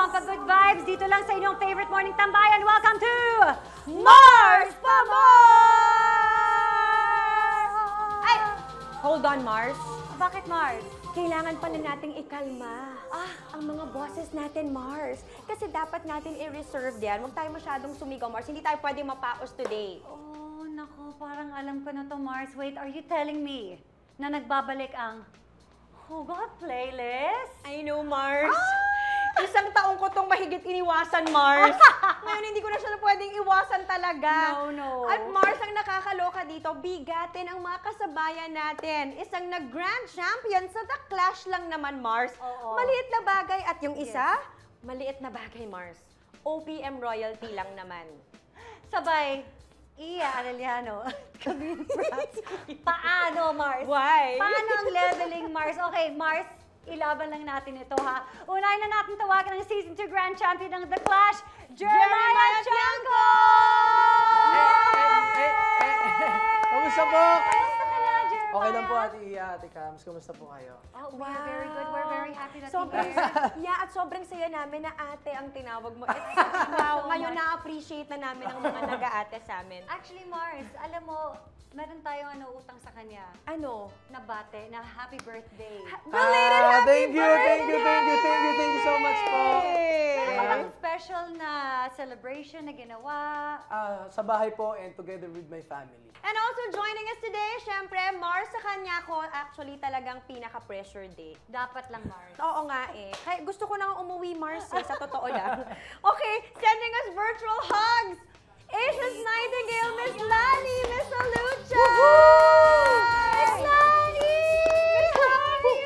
pampagood vibes dito lang sa inyong favorite morning tambayan. Welcome to Mars pa Mars! Ay! Hold on, Mars. Bakit Mars? Kailangan pala nating ikalma ang mga bosses natin, Mars. Kasi dapat natin i-reserve yan. Huwag tayo masyadong sumigaw, Mars. Hindi tayo pwede mapaos today. Oh, naku, parang alam ko na to, Mars. Wait, are you telling me na nagbabalik ang Hugot Playlist? I know, Mars. Isang taong ko tong mahigit iniwasan, Mars. Ngayon, hindi ko na siya pwedeng iwasan talaga. No. At Mars, ang nakakaloka dito, bigatin ang mga kasabayan natin. Isang nag-grand champion sa The Clash lang naman, Mars. Oo. Maliit na bagay. At yung isa, maliit na bagay, Mars. OPM royalty lang naman. Sabay, Iya Arellano. Camille Prats. Paano, Mars? Why? Paano ang leveling, Mars? Okay, Mars, ilaban lang natin ito, ha? Unahin na natin tawagan ang Season 2 Grand Champion ng The Clash, Jeremiah Chanco! Kamusta po? Kamusta ka na, Jeremiah? Okay lang po, Ate Iya, Ate Cams. Kamusta po kayo? Oh, we're very good. We're very happy that Sobrang, you're here. yeah, at sobrang saya namin na ate ang tinawag mo. Wow, so ngayon much. na-appreciate na namin ang mga nag-aate sa amin. Actually, Mars, alam mo, meron tayong utang sa kanya. Ano? Na bate, na happy birthday. Belated happy Thank you so much po. Meron ka bang special na celebration na ginawa? Sa bahay po and together with my family. And also joining us today, syempre, Mars sa kanya ko actually talagang pinaka-pressure day. Dapat lang, Mars. Oo nga eh. Kaya gusto ko nang umuwi, Mars eh, sa totoo lang. Okay, sending us virtual hugs! Asia's Nightingale, Miss Lani, Miss Alucha! Miss Lani! Miss Lani!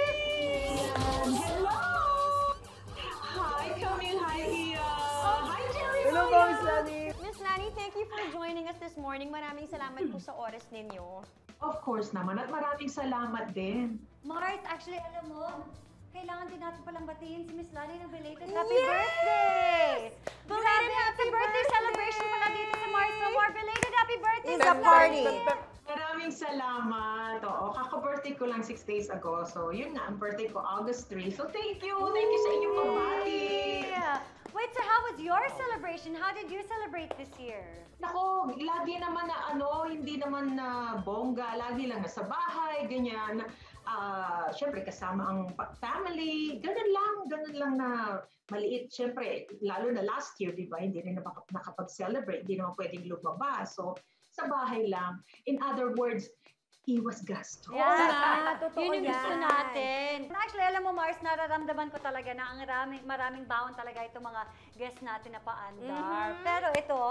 Hi, Camille. Hi, Iya. Hi, Jerry. Hello po, Miss Lani. Miss Lani, thank you for joining us this morning. Maraming salamat po sa oras ninyo. Of course naman, at maraming salamat din. Mars, actually, alam mo, kailangan din natin palang batiin si Miss Lani ng belated happy Yes! birthday! Belated happy birthday celebration pala dito sa Mars pa More. Belated happy birthday, It's a Miss party. Lani! Maraming salamat. Oo, kaka-birthday ko lang 6 days ago. So, yun nga, ang birthday ko August 3. So, thank you. Thank you sa inyong pabati. Yeah. Wait, so how was your celebration? How did you celebrate this year? Nako, lagi naman na hindi naman na bongga. Lagi lang nasa bahay, ganyan. Siyempre, kasama ang family. Ganun lang na maliit. Siyempre, lalo na last year, di ba? Hindi rin nakapag-celebrate. Hindi naman pwedeng lumabas. So, sa bahay lang. In other words, iwas gasto. Yeah, totoo yun yung gusto yan. natin. Actually, alam mo, Mars, nararamdaman ko talaga na ang maraming baon talaga itong mga guests natin na paandar. Pero ito,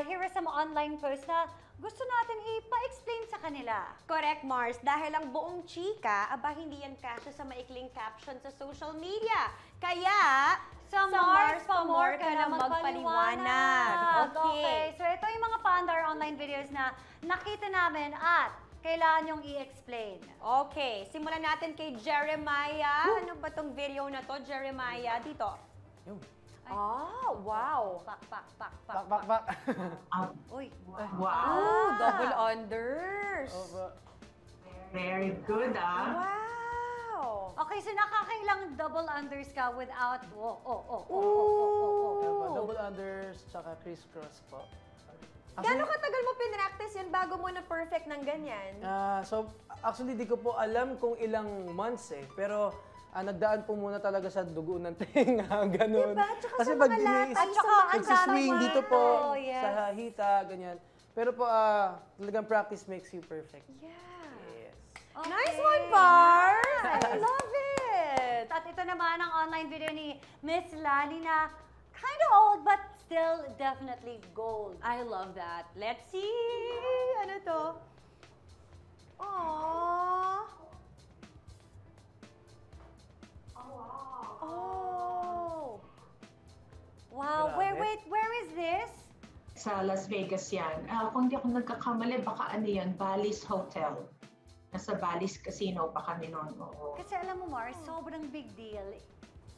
here are some online posts na gusto natin ipa-explain sa kanila. Correct, Mars. Dahil ang buong chika, hindi yan kasya sa maikling caption sa social media. Kaya, Sa Mars pa More ka na magpaliwanag. Okay, so ito yung mga paandar online videos na nakita namin at kailangan yung i-explain. Okay, simulan natin kay Jeremiah. Ano ba tong video na to, Jeremiah? Dito. Yung, Wow. pak. Uy, Wow. Double unders. Opo. Very good, Wow. okay, so nakakailang double unders ka without, Double unders, tsaka crisscross po. Gano'ng katagal mo pinractice yan bago mo na perfect ng ganyan? So, actually, di ko po alam kung ilang months eh. Pero, nagdaan po muna talaga sa dugo ng tenga, ganun. Diba? Tsaka Kasi sa pag mga lahat, at saka ang nagsiswing dami dito po, mo. Yes. sa hita, ganyan. Pero po, talagang practice makes you perfect. Yeah. Yes. Okay. Nice one, Mars! I love it! At ito naman ang online video ni Miss Lani na kind of old but still definitely gold. I love that. Let's see! Ano to? Aww! Oh! Wow, Grabe. where is this? Sa Las Vegas yan. Kung di ako nagkakamali, baka yan, Bally's Hotel. Nasa Bally's Casino pa kami noon. Oo. Kasi alam mo, Mars, sobrang big deal.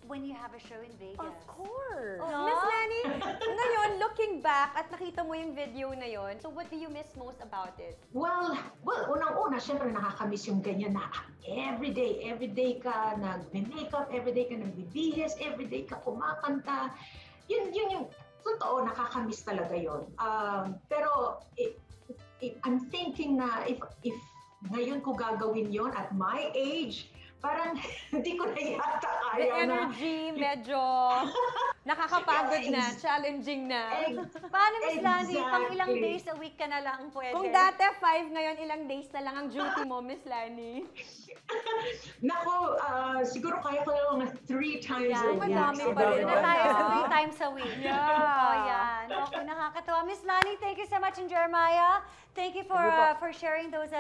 when you have a show in Vegas. Of course. No? Miss Lenny, ngayon, looking back at nakita mo yung video na yon, so what do you miss most about it? Well, unang-una, syempre nakakamiss yung ganyan na everyday ka nagme-makeup, everyday ka nagbibihis, everyday ka kumakanta. Yun yung totoo, nakakamiss talaga yun. Pero I'm thinking na if ngayon ko gagawin yon at my age, parang hindi ko na yata The kaya na. energy, medyo nakakapagod na, challenging na. Paano, Miss Lani? Pang ilang Exactly. days a week ka na lang pwede? Kung dati 5, ngayon ilang days na lang ang duty mo, Miss Lani. Nako, siguro kaya ko lang mga 3 times a Yan, week. madami yan. pa rin. Doon na tayo sa Ah. 3 times a week. Yeah. Oh, yan. Okay, nakakatawa. Miss Lani, thank you so much, and Jeremiah. Thank you for Thank you po. for sharing those